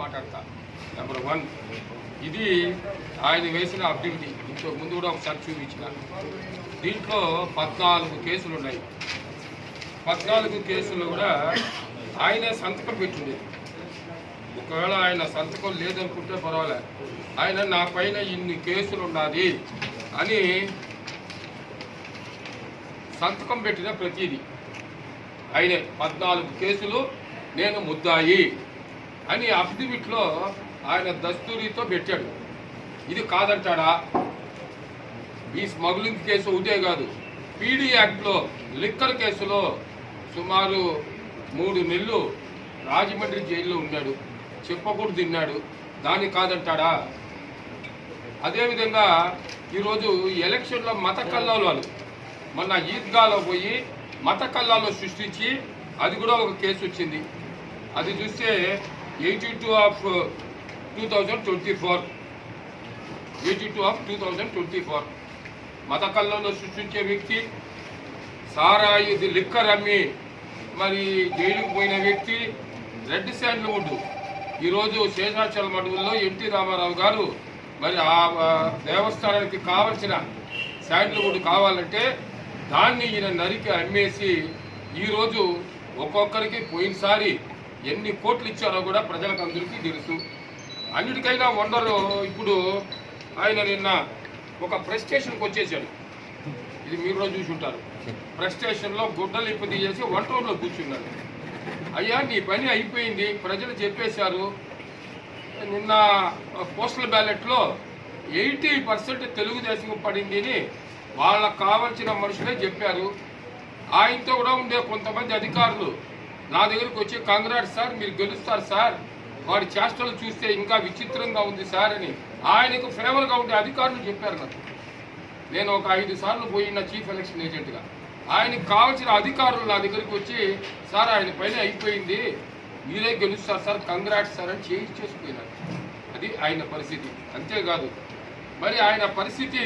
మాట్లాడతా. నెంబర్ 1 ఇది ఆయన వేసిన అభివృద్ధి. ఇంతకు ముందు కూడా ఒకసారి చూపించిన దీంట్లో 14 కేసులు ఉన్నాయి. 14 కేసులు కూడా ఆయనే సంతకం పెట్టింది. ఒకవేళ ఆయన సంతకం లేదనుకుంటే పర్వాలే, ఆయన నా పైన ఇన్ని కేసులు ఉన్నది అని సంతకం పెట్టిన ప్రతిదీ ఆయనే. 14 కేసులు నేను ముద్దాయి అని అఫిడవిట్లో ఆయన దస్తూరితో పెట్టాడు. ఇది కాదంటాడా? ఈ స్మగ్లింగ్ కేసు ఒకటే కాదు, పీడీ యాక్ట్లో లిక్కర్ కేసులో సుమారు 3 నెలలు రాజమండ్రి జైల్లో ఉన్నాడు, చెప్పకూడదు తిన్నాడు. దాన్ని కాదంటాడా? అదేవిధంగా ఈరోజు ఎలక్షన్లో మత కల్లాలు మొన్న ఈద్గాలో పోయి మత కల్లాలు సృష్టించి అది కూడా ఒక కేసు వచ్చింది. అది చూస్తే 82 ఆఫ్ 2024 మత కల్లాలు సృష్టించే వ్యక్తి, సారాయి లిక్కర్ అమ్మి మరి జైలుకు పోయిన వ్యక్తి, రెడ్ శాండ్ల్వుడ్. ఈరోజు శేషాచలం అడవుల్లో ఎన్టీ రామారావు గారు మరి ఆ దేవస్థానానికి కావలసిన శాండ్ల్వుడ్ కావాలంటే దాన్ని ఈయన నరికి అమ్మేసి ఈరోజు ఒక్కొక్కరికి పోయినసారి ఎన్ని కోట్లు ఇచ్చారో కూడా ప్రజలకు అందరికీ తెలుసు. అన్నిటికైనా వండరు. ఇప్పుడు ఆయన నిన్న ఒక ప్రెస్ స్టేషన్కి వచ్చేసాడు. ఇది మీరు కూడా చూసి ఉంటారు. ప్రెస్ స్టేషన్లో గుడ్డలు ఇప్పు తీసేసి వంట రూమ్లో కూర్చున్నాడు. అయ్యా నీ పని అయిపోయింది, ప్రజలు చెప్పేశారు. నిన్న పోస్టల్ బ్యాలెట్లో 80% తెలుగుదేశం పడింది అని వాళ్ళకు కావాల్సిన మనుషులే చెప్పారు. ఆయనతో కూడా ఉండే కొంతమంది అధికారులు నా దగ్గరికి వచ్చి కంగ్రాట్స్ సార్, మీరు గెలుస్తారు సార్, వాడి చేష్టలు చూస్తే ఇంకా విచిత్రంగా ఉంది సార్ అని ఆయనకు ఫేవర్గా ఉండే అధికారులు చెప్పారు నాకు. నేను ఒక 5 సార్లు పోయిన చీఫ్ ఎలక్షన్ ఏజెంట్గా. ఆయనకు కావాల్సిన అధికారులు నా దగ్గరికి వచ్చి సార్ ఆయన పైన అయిపోయింది, మీరే గెలుస్తారు సార్, కంగ్రాట్స్ సార్ అని చేసిపోయినారు. అది ఆయన పరిస్థితి. అంతేకాదు మరి ఆయన పరిస్థితి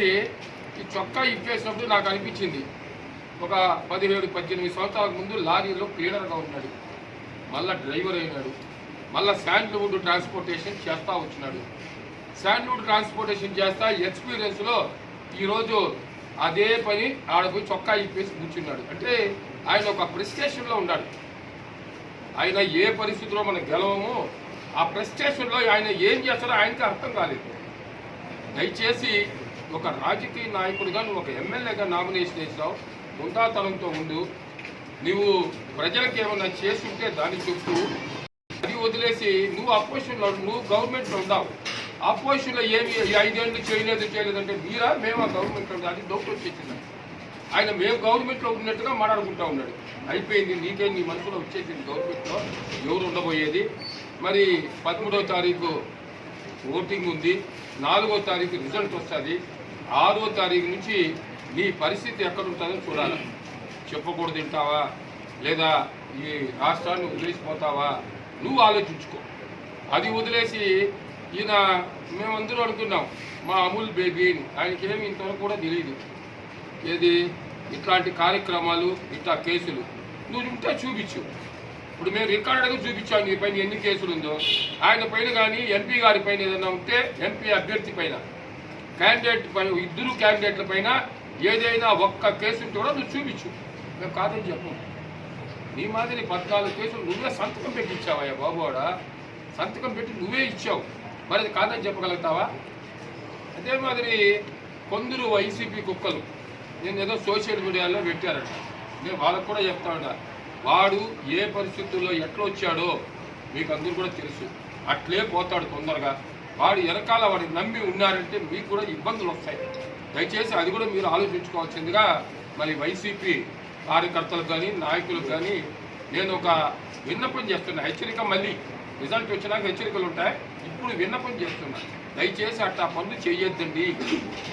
ఈ చొక్కా ఇప్పేసినప్పుడు నాకు అనిపించింది, ఒక 17-18 సంవత్సరాల ముందు లారీలో క్లీనర్గా ఉన్నాడు, మళ్ళీ డ్రైవర్ అయినాడు, మళ్ళీ శాండ్ల్వుడ్ ట్రాన్స్పోర్టేషన్ చేస్తూ వచ్చినాడు. శాండ్ల్వుడ్ ట్రాన్స్పోర్టేషన్ చేస్తా ఎక్స్పీరియన్స్లో ఈరోజు అదే పని ఆడపోయి చొక్కా ఇప్పేసి కూర్చున్నాడు. అంటే ఆయన ఒక ప్రెస్టేషన్లో ఉన్నాడు. ఆయన ఏ పరిస్థితిలో మనం గెలవము, ఆ ప్రెస్టేషన్లో ఆయన ఏం చేస్తారో ఆయనకి అర్థం కాలేదు. దయచేసి ఒక రాజకీయ నాయకుడిగా నువ్వు ఒక ఎమ్మెల్యేగా నామినేషన్ వేసావు, ముందాతనంతో ఉండు. నువ్వు ప్రజలకు ఏమన్నా చేస్తుంటే దాన్ని చెప్పు. అది వదిలేసి నువ్వు అపోజిషన్లో, నువ్వు గవర్నమెంట్లో ఉన్నావు, అపోజిషన్లో ఏమి 5 ఏళ్ళు చేయలేదంటే మీరా మేము ఆ గవర్నమెంట్లో ఉంది. అది డౌట్ వచ్చేసింది ఆయన. మేము గవర్నమెంట్లో ఉన్నట్టుగా మాట్లాడుకుంటా ఉన్నాడు. అయిపోయింది, నీకే నీ మనసులో వచ్చేసింది గవర్నమెంట్లో ఎవరు ఉండబోయేది. మరి 13వ తారీఖు ఓటింగ్ ఉంది, 4వ తారీఖు రిజల్ట్ వస్తుంది, 6వ తారీఖు నుంచి నీ పరిస్థితి ఎక్కడుంటుందో చూడాలి. చెప్పకూడదు తింటావా లేదా ఈ రాష్ట్రాన్ని వదిలేసిపోతావా నువ్వు ఆలోచించుకో. అది వదిలేసి ఈయన మేమందరూ అనుకున్నాం మా అమూల్ బేబీ అని, ఆయనకేమి ఇంతవరకు కూడా తెలియదు. ఏది ఇట్లాంటి కార్యక్రమాలు, ఇట్లా కేసులు నువ్వు ఉంటే చూపించు. ఇప్పుడు మేము రికార్డుగా చూపించాము నీ పైన ఎన్ని కేసులు ఉందో. ఆయన పైన కానీ ఎంపీ గారి పైన ఏదైనా ఉంటే, ఎంపీ అభ్యర్థి పైన, క్యాండిడేట్ పైన, 2 క్యాండిడేట్ల పైన ఏదైనా ఒక్క కేసు ఉంటే కూడా నువ్వు చూపించు. మేము కాదని చెప్పు. నీ మాదిరి 14 కేసులు నువ్వే సంతకం పెట్టి ఇచ్చావయ్యా బాబువాడా, సంతకం పెట్టి నువ్వే ఇచ్చావు. మరి అది కాదని చెప్పగలుగుతావా? అదే మాదిరి కొందరు వైసీపీ కుక్కలు నేను ఏదో సోషల్ మీడియాలో పెట్టారట. నేను వాళ్ళకు కూడా చెప్తా ఉన్నా, వాడు ఏ పరిస్థితుల్లో ఎట్లా వచ్చాడో మీకు అందరూ కూడా తెలుసు. అట్లే పోతాడు తొందరగా. వాడు వెనకాల వాడిని నమ్మి ఉన్నారంటే మీకు కూడా ఇబ్బందులు వస్తాయి. దయచేసి అది కూడా మీరు ఆలోచించుకోవాల్సిందిగా మరి వైసీపీ కార్యకర్తలకు కానీ నాయకులకు కానీ నేను ఒక విన్నపం చేస్తున్నా. హెచ్చరిక, మళ్ళీ రిజల్ట్ వచ్చినాక హెచ్చరికలు ఉంటాయి. ఇప్పుడు విన్నపం చేస్తున్నా, దయచేసి అట్లా పనులు చేయొద్దండి.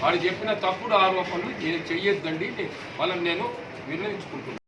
వాడు చెప్పిన తప్పుడు ఆరోపణలు చేయొద్దండి వాళ్ళని నేను విన్నవించుకుంటున్నాను.